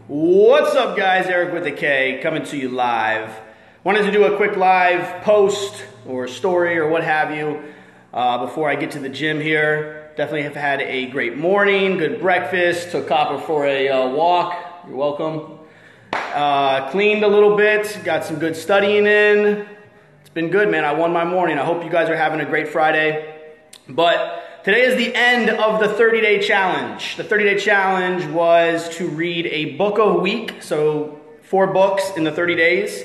What's up, guys? Eric with a K coming to you live. Wanted to do a quick live post or story or what have you before I get to the gym here. Definitely have had a great morning, good breakfast, took Copper for a walk. You're welcome. Cleaned a little bit, got some good studying in. It's been good, man. I won my morning. I hope you guys are having a great Friday. But today is the end of the 30-day challenge. The 30-day challenge was to read a book a week, so 4 books in the 30 days.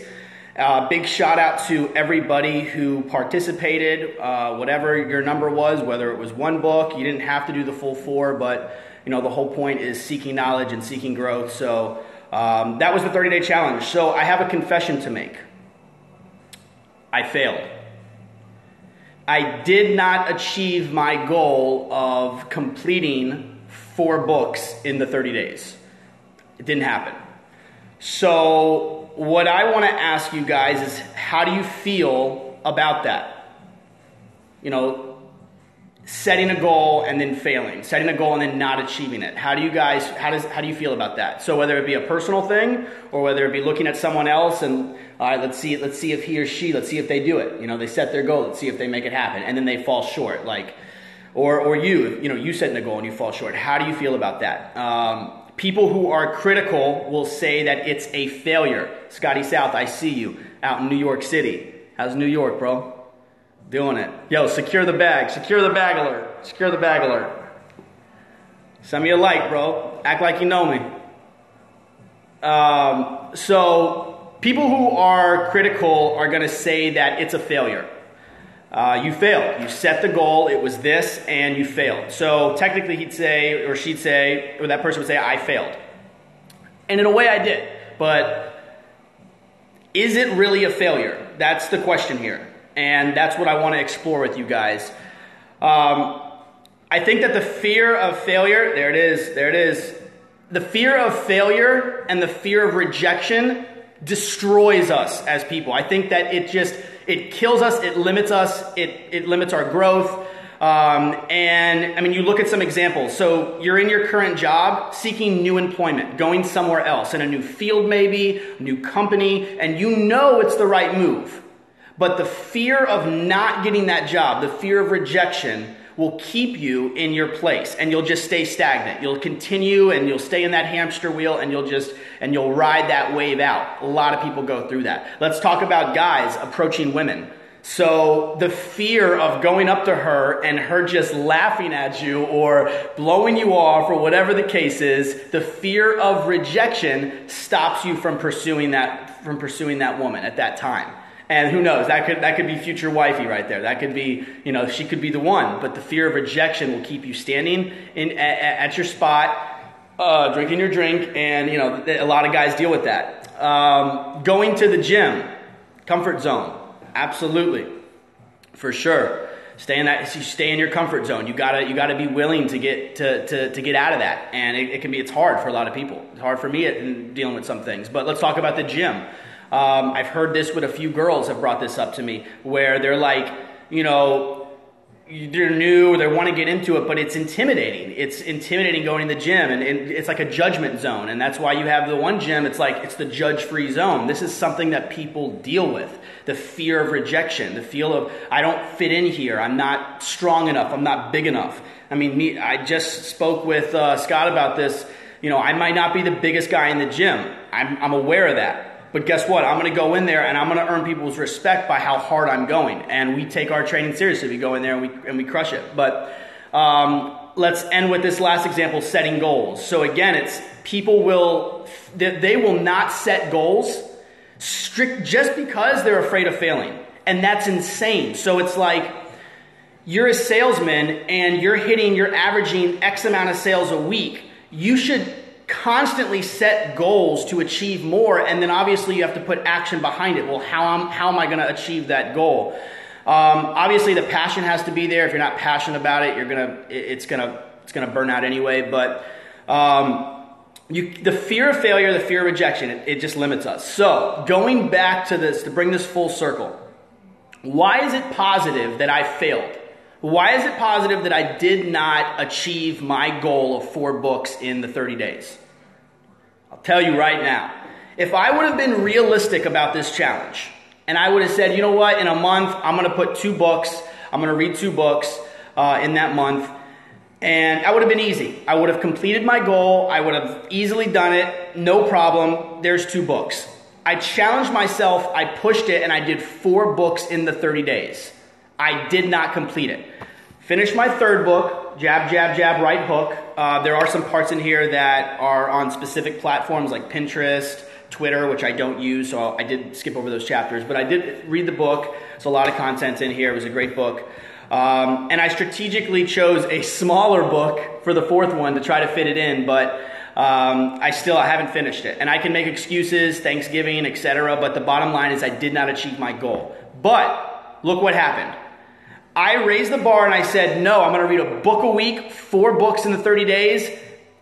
Big shout out to everybody who participated, whatever your number was, whether it was 1 book. You didn't have to do the full 4, but you know the whole point is seeking knowledge and seeking growth. So that was the 30-day challenge. So I have a confession to make. I failed. I did not achieve my goal of completing 4 books in the 30 days. It didn't happen. So what I want to ask you guys is, how do you feel about that? You know, setting a goal and then failing, setting a goal and then not achieving it. How do you feel about that? So whether it be a personal thing or whether it be looking at someone else and all right, let's see if he or she, let's see if they do it. You know, they set their goal, let's see if they make it happen, and then they fall short. Like, or you setting a goal and you fall short. How do you feel about that? People who are critical will say that it's a failure. Scotty South, I see you out in New York City. How's New York, bro? Doing it. Yo, secure the bag. Secure the bag alert. Secure the bag alert. Send me a like, bro. Act like you know me. So people who are critical are going to say that it's a failure. You failed. You set the goal. It was this, and you failed. So technically he'd say, or she'd say, or that person would say, I failed. And in a way I did. But is it really a failure? That's the question here. And that's what I want to explore with you guys. I think that the fear of failure, there it is. The fear of failure and the fear of rejection destroys us as people. I think that it kills us, it limits us, it limits our growth. And I mean, you look at some examples. So you're in your current job, seeking new employment, going somewhere else, in a new field maybe, new company, and you know it's the right move. But the fear of not getting that job, the fear of rejection, will keep you in your place, and you'll just stay stagnant. You'll continue, and you'll stay in that hamster wheel, and you'll ride that wave out. A lot of people go through that. Let's talk about guys approaching women. So the fear of going up to her and her just laughing at you or blowing you off or whatever the case is, the fear of rejection stops you from pursuing that woman at that time. And who knows, that could be future wifey right there. That could be, she could be the one. But the fear of rejection will keep you standing at your spot, drinking your drink, and a lot of guys deal with that. Going to the gym, comfort zone, absolutely, for sure. Stay in your comfort zone. You gotta be willing to get out of that, and it's hard for a lot of people. It's hard for me in dealing with some things. But let's talk about the gym. I've heard this with a few girls have brought this up to me, where they're like, they're new, they want to get into it, but it's intimidating. It's intimidating going to the gym, and it's like a judgment zone. And that's why you have the one gym, it's the judge-free zone. This is something that people deal with. The fear of rejection, the feel of, I don't fit in here, I'm not strong enough, I'm not big enough. I mean, I just spoke with Scott about this. I might not be the biggest guy in the gym. I'm aware of that. But guess what? I'm going to go in there and I'm going to earn people's respect by how hard I'm going. And we take our training seriously. We go in there and we crush it. But let's end with this last example, setting goals. So again, it's people will not set goals just because they're afraid of failing. And that's insane. So it's like you're a salesman and you're averaging X amount of sales a week. You should constantly set goals to achieve more, and then obviously you have to put action behind it. Well, how am I going to achieve that goal? Obviously the passion has to be there. If you're not passionate about it, it's gonna burn out anyway. But the fear of failure, the fear of rejection, it just limits us. So going back to this, to bring this full circle, why is it positive that I failed? Why is it positive that I did not achieve my goal of 4 books in the 30 days? I'll tell you right now. If I would have been realistic about this challenge, and I would have said, you know what, in a month, I'm going to put 2 books, I'm going to read 2 books in that month, and that would have been easy. I would have completed my goal, I would have easily done it, no problem, there's 2 books. I challenged myself, I pushed it, and I did 4 books in the 30 days. I did not complete it. Finished my 3rd book, Jab, Jab, Jab, Right Hook. There are some parts in here that are on specific platforms like Pinterest, Twitter, which I don't use, so I did skip over those chapters. But I did read the book. There's a lot of content in here. It was a great book. And I strategically chose a smaller book for the 4th one to try to fit it in, but I haven't finished it. And I can make excuses, Thanksgiving, etc., but the bottom line is I did not achieve my goal. But look what happened. I raised the bar and I said, no, I'm going to read a book a week, 4 books in the 30 days.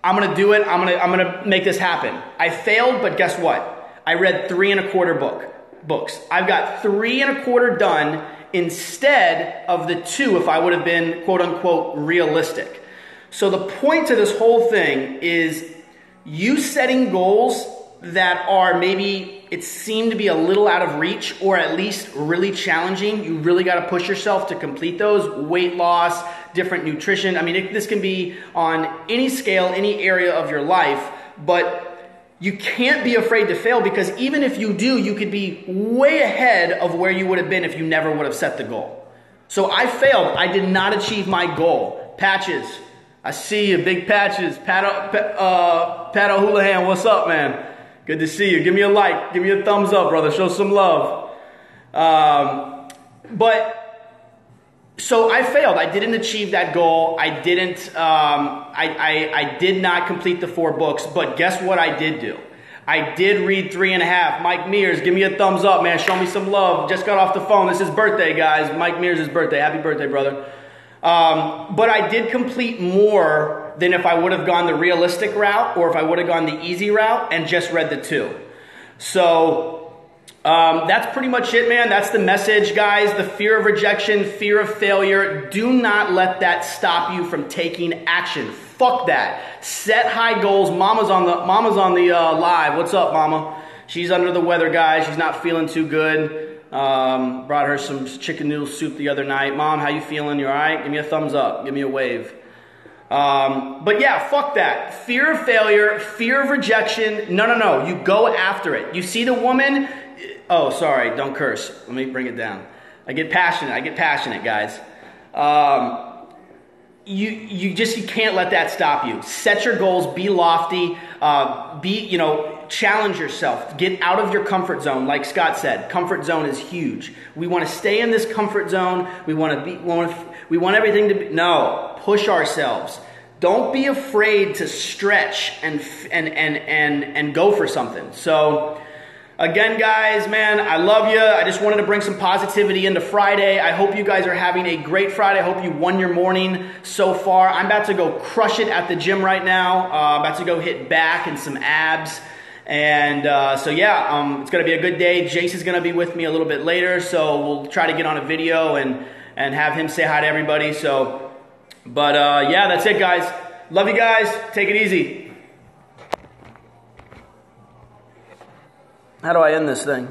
I'm going to do it. I'm going to make this happen. I failed, but guess what? I read 3 1/4 books. I've got 3 1/4 done instead of the 2 if I would have been quote unquote realistic. So the point to this whole thing is you setting goals that are maybe it seemed to be a little out of reach or at least really challenging. You really got to push yourself to complete those. Weight loss, different nutrition. I mean, this can be on any scale, any area of your life, but you can't be afraid to fail because even if you do, you could be way ahead of where you would have been if you never would have set the goal. So I failed. I did not achieve my goal. Patches, I see you, big Patches. Pat O'Houlihan, what's up, man? Good to see you. Give me a like. Give me a thumbs up, brother. Show some love. So I failed. I didn't achieve that goal. I didn't. I did not complete the 4 books. But guess what I did do? I did read 3 1/2. Mike Mears, give me a thumbs up, man. Show me some love. Just got off the phone. This is his birthday, guys. Mike Mears' birthday. Happy birthday, brother. But I did complete more than if I would have gone the realistic route or if I would have gone the easy route and just read the 2. So that's pretty much it, man. That's the message, guys. The fear of rejection, fear of failure. Do not let that stop you from taking action. Fuck that. Set high goals. Mama's on the live. What's up, Mama? She's under the weather, guys. She's not feeling too good. Brought her some chicken noodle soup the other night. Mom, how you feeling? You all right? Give me a thumbs up. Give me a wave. But yeah, fuck that. Fear of failure, fear of rejection. No. You go after it. You see the woman. Oh, sorry. Don't curse. Let me bring it down. I get passionate, guys. You can't let that stop you. Set your goals. Be lofty. Challenge yourself. Get out of your comfort zone. Like Scott said, comfort zone is huge. We want to stay in this comfort zone. We want everything to be. No, push ourselves. Don't be afraid to stretch and go for something. So again, guys, man, I love you. I just wanted to bring some positivity into Friday. I hope you guys are having a great Friday. I hope you won your morning so far. I'm about to go crush it at the gym right now. I'm about to go hit back and some abs. And it's going to be a good day. Jace is going to be with me a little bit later, so we'll try to get on a video and have him say hi to everybody. That's it, guys. Love you guys. Take it easy. How do I end this thing?